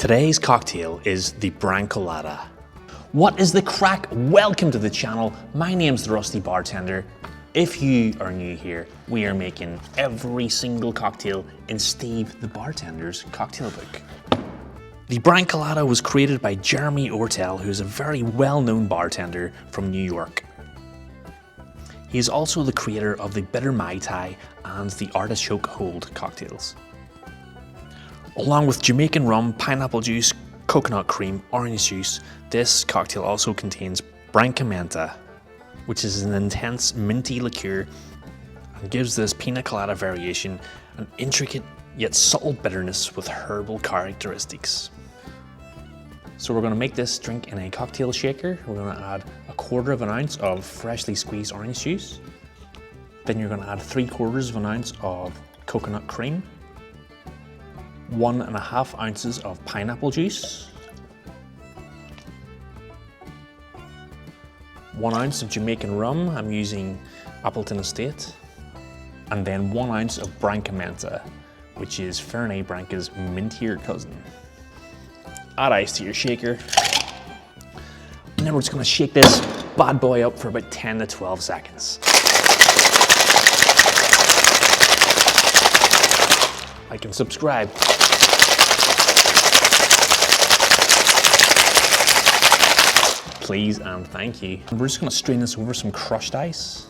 Today's cocktail is the Brancolada. What is the crack? Welcome to the channel. My name's the Rusty Bartender. If you are new here, we are making every single cocktail in Steve the Bartender's cocktail book. The Brancolada was created by Jeremy Oertel, who's a very well-known bartender from New York. He is also the creator of the Bitter Mai Tai and the Artichoke Hold cocktails. Along with Jamaican rum, pineapple juice, coconut cream, orange juice, this cocktail also contains Branca Menta, which is an intense minty liqueur and gives this Piña Colada variation an intricate yet subtle bitterness with herbal characteristics. So we're going to make this drink in a cocktail shaker. We're going to add 1/4 ounce of freshly squeezed orange juice. Then you're going to add 3/4 ounce of coconut cream, 1.5 ounces of pineapple juice, 1 ounce of Jamaican rum, I'm using Appleton Estate, and then 1 ounce of Branca Menta, which is Fernet-Branca's mintier cousin. Add ice to your shaker, and then we're just going to shake this bad boy up for about 10 to 12 seconds. Like and subscribe. Please and thank you. And we're just going to strain this over some crushed ice.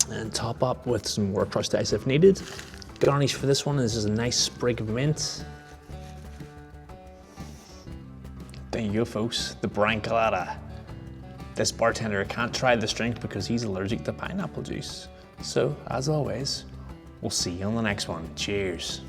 And top up with some more crushed ice if needed. Garnish for this one is a nice sprig of mint. There you go, folks, the Brancolada. This bartender can't try this drink because he's allergic to pineapple juice. So, as always, we'll see you on the next one. Cheers.